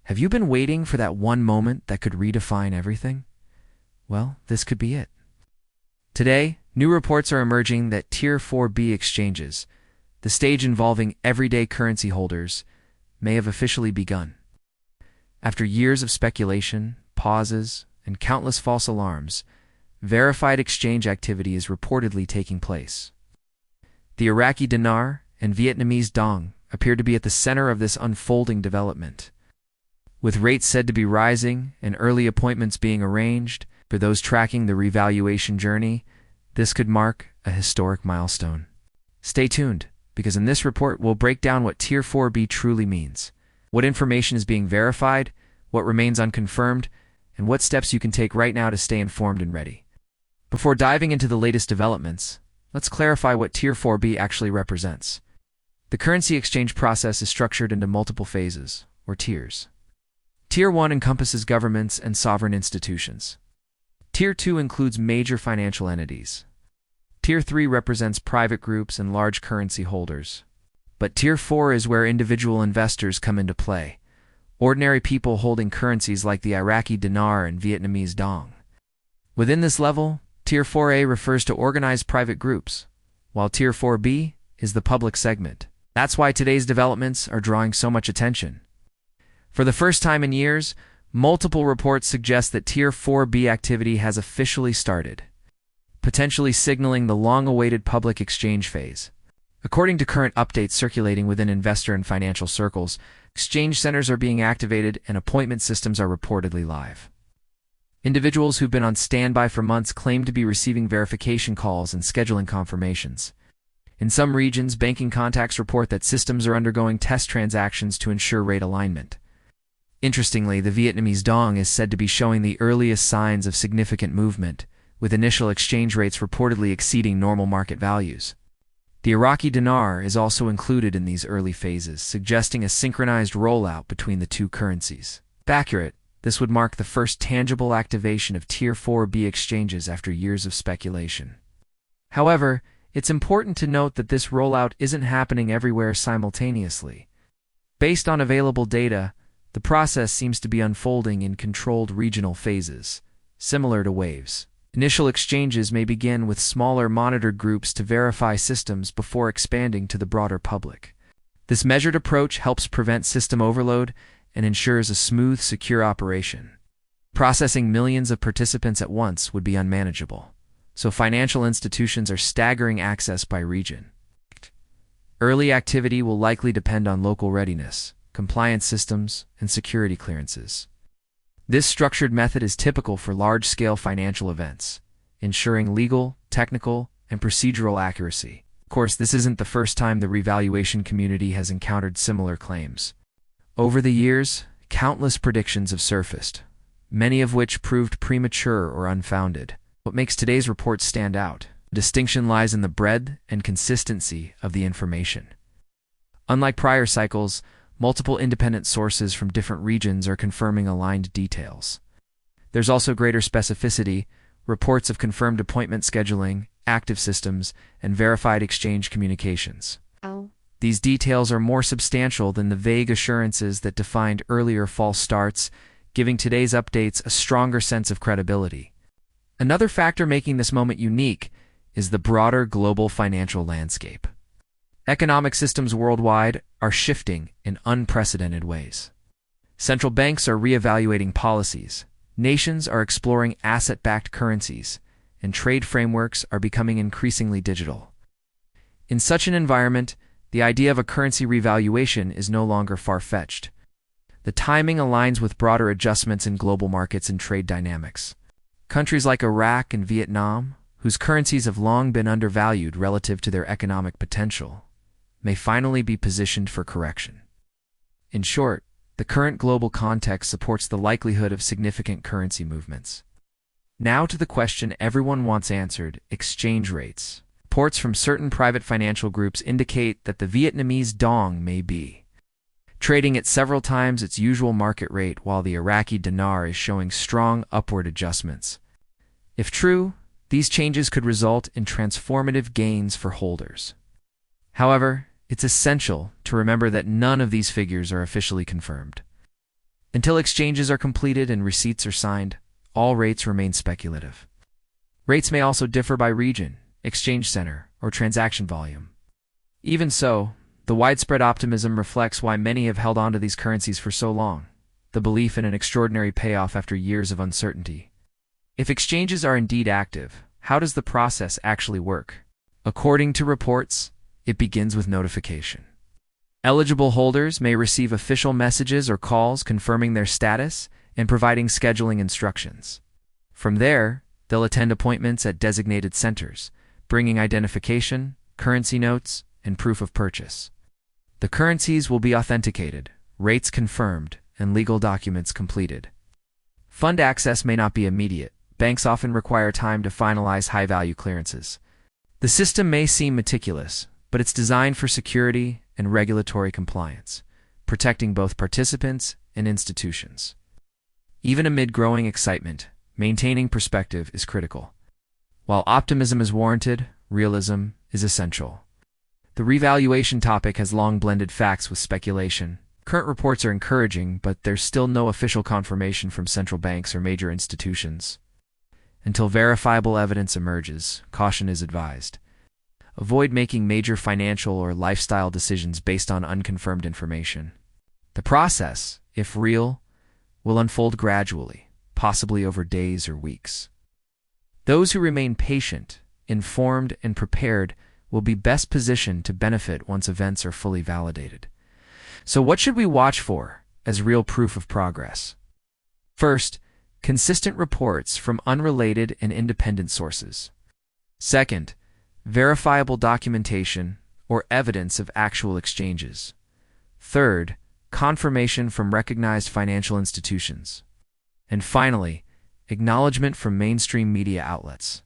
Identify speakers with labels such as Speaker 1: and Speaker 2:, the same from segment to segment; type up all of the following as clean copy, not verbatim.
Speaker 1: Have you been waiting for that one moment that could redefine everything? Well, this could be it. Today, new reports are emerging that Tier 4B exchanges, the stage involving everyday currency holders, may have officially begun. After years of speculation, pauses, and countless false alarms, verified exchange activity is reportedly taking place. The Iraqi Dinar and Vietnamese Dong appear to be at the center of this unfolding development. With rates said to be rising and early appointments being arranged for those tracking the revaluation journey, this could mark a historic milestone. Stay tuned, because in this report we'll break down what Tier 4B truly means, what information is being verified, what remains unconfirmed, and what steps you can take right now to stay informed and ready. Before diving into the latest developments, let's clarify what Tier 4B actually represents. The currency exchange process is structured into multiple phases, or tiers. Tier 1 encompasses governments and sovereign institutions. Tier 2 includes major financial entities. Tier 3 represents private groups and large currency holders. But Tier 4 is where individual investors come into play, ordinary people holding currencies like the Iraqi Dinar and Vietnamese Dong. Within this level, Tier 4A refers to organized private groups, while Tier 4B is the public segment. That's why today's developments are drawing so much attention. For the first time in years, multiple reports suggest that Tier 4B activity has officially started, potentially signaling the long-awaited public exchange phase. According to current updates circulating within investor and financial circles, exchange centers are being activated and appointment systems are reportedly live. Individuals who've been on standby for months claim to be receiving verification calls and scheduling confirmations. In some regions, banking contacts report that systems are undergoing test transactions to ensure rate alignment. Interestingly, the Vietnamese Dong is said to be showing the earliest signs of significant movement, with initial exchange rates reportedly exceeding normal market values. The Iraqi Dinar is also included in these early phases, suggesting a synchronized rollout between the two currencies. If accurate, this would mark the first tangible activation of Tier 4B exchanges after years of speculation. However, it's important to note that this rollout isn't happening everywhere simultaneously. Based on available data, the process seems to be unfolding in controlled regional phases, similar to waves. Initial exchanges may begin with smaller monitored groups to verify systems before expanding to the broader public. This measured approach helps prevent system overload and ensures a smooth, secure operation. Processing millions of participants at once would be unmanageable, so financial institutions are staggering access by region. Early activity will likely depend on local readiness, compliance systems, and security clearances. This structured method is typical for large-scale financial events, ensuring legal, technical, and procedural accuracy. Of course, this isn't the first time the revaluation community has encountered similar claims. Over the years, countless predictions have surfaced, many of which proved premature or unfounded. What makes today's report stand out? The distinction lies in the breadth and consistency of the information. Unlike prior cycles, multiple independent sources from different regions are confirming aligned details. There's also greater specificity, reports of confirmed appointment scheduling, active systems, and verified exchange communications. These details are more substantial than the vague assurances that defined earlier false starts, giving today's updates a stronger sense of credibility. Another factor making this moment unique is the broader global financial landscape. Economic systems worldwide are shifting in unprecedented ways. Central banks are reevaluating policies, nations are exploring asset-backed currencies, and trade frameworks are becoming increasingly digital. In such an environment, the idea of a currency revaluation is no longer far-fetched. The timing aligns with broader adjustments in global markets and trade dynamics. Countries like Iraq and Vietnam, whose currencies have long been undervalued relative to their economic potential, may finally be positioned for correction. In short, the current global context supports the likelihood of significant currency movements. Now to the question everyone wants answered: exchange rates. Reports from certain private financial groups indicate that the Vietnamese Dong may be trading at several times its usual market rate, while the Iraqi Dinar is showing strong upward adjustments. If true, these changes could result in transformative gains for holders. However, it's essential to remember that none of these figures are officially confirmed. Until exchanges are completed and receipts are signed, all rates remain speculative. Rates may also differ by region, exchange center, or transaction volume. Even so, the widespread optimism reflects why many have held on to these currencies for so long, the belief in an extraordinary payoff after years of uncertainty. If exchanges are indeed active, how does the process actually work? According to reports, it begins with notification. Eligible holders may receive official messages or calls confirming their status and providing scheduling instructions. From there, they'll attend appointments at designated centers, bringing identification, currency notes, and proof of purchase. The currencies will be authenticated, rates confirmed, and legal documents completed. Fund access may not be immediate. Banks often require time to finalize high-value clearances. The system may seem meticulous, but it's designed for security and regulatory compliance, protecting both participants and institutions. Even amid growing excitement, maintaining perspective is critical. While optimism is warranted, realism is essential. The revaluation topic has long blended facts with speculation. Current reports are encouraging, but there's still no official confirmation from central banks or major institutions. Until verifiable evidence emerges, caution is advised. Avoid making major financial or lifestyle decisions based on unconfirmed information. The process, if real, will unfold gradually, possibly over days or weeks. Those who remain patient, informed, and prepared will be best positioned to benefit once events are fully validated. So what should we watch for as real proof of progress? First, consistent reports from unrelated and independent sources. Second, verifiable documentation or evidence of actual exchanges. Third, confirmation from recognized financial institutions. And finally, acknowledgement from mainstream media outlets.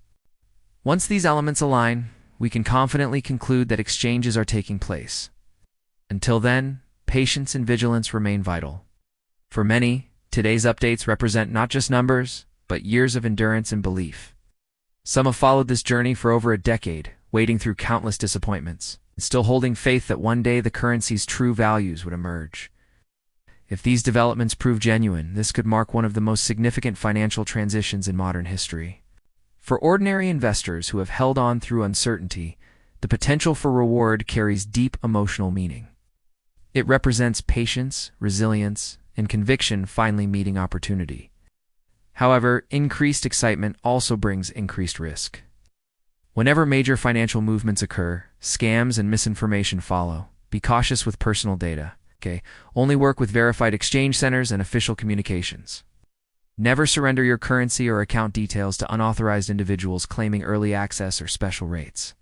Speaker 1: Once these elements align, we can confidently conclude that exchanges are taking place. Until then, patience and vigilance remain vital. For many, today's updates represent not just numbers, but years of endurance and belief. Some have followed this journey for over a decade, wading through countless disappointments, and still holding faith that one day the currency's true values would emerge. If these developments prove genuine, this could mark one of the most significant financial transitions in modern history. For ordinary investors who have held on through uncertainty, the potential for reward carries deep emotional meaning. It represents patience, resilience, and conviction finally meeting opportunity. However, increased excitement also brings increased risk. Whenever major financial movements occur, scams and misinformation follow. Be cautious with personal data. Only work with verified exchange centers and official communications. Never surrender your currency or account details to unauthorized individuals claiming early access or special rates.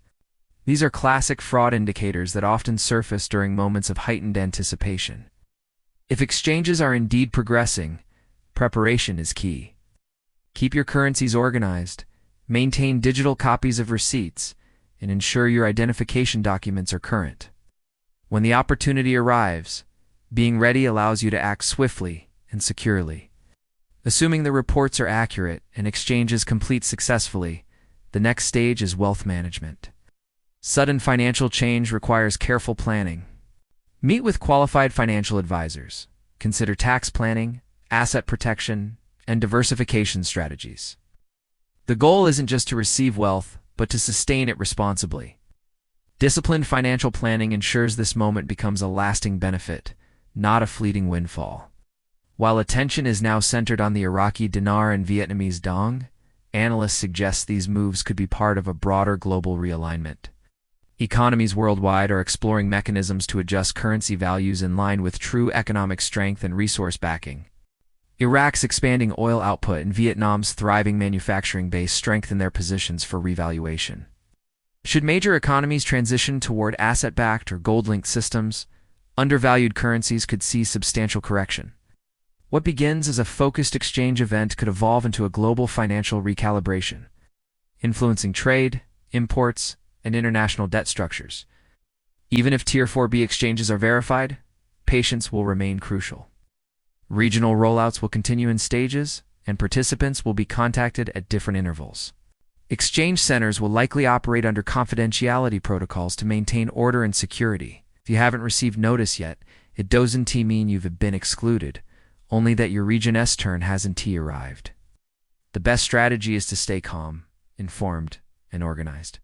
Speaker 1: These are classic fraud indicators that often surface during moments of heightened anticipation. If exchanges are indeed progressing, preparation is key. Keep your currencies organized, maintain digital copies of receipts, and ensure your identification documents are current. When the opportunity arrives, being ready allows you to act swiftly and securely. Assuming the reports are accurate and exchanges complete successfully, the next stage is wealth management. Sudden financial change requires careful planning. Meet with qualified financial advisors. Consider tax planning, asset protection, and diversification strategies. The goal isn't just to receive wealth, but to sustain it responsibly. Disciplined financial planning ensures this moment becomes a lasting benefit, not a fleeting windfall. While attention is now centered on the Iraqi Dinar and Vietnamese Dong, analysts suggest these moves could be part of a broader global realignment. Economies worldwide are exploring mechanisms to adjust currency values in line with true economic strength and resource backing. Iraq's expanding oil output and Vietnam's thriving manufacturing base strengthen their positions for revaluation. Should major economies transition toward asset-backed or gold-linked systems, undervalued currencies could see substantial correction. What begins as a focused exchange event could evolve into a global financial recalibration, influencing trade, imports, and international debt structures. Even if Tier 4B exchanges are verified, patience will remain crucial. Regional rollouts will continue in stages, and participants will be contacted at different intervals. Exchange centers will likely operate under confidentiality protocols to maintain order and security. If you haven't received notice yet, it doesn't mean you've been excluded. only that your region's turn hasn't arrived. The best strategy is to stay calm, informed, and organized.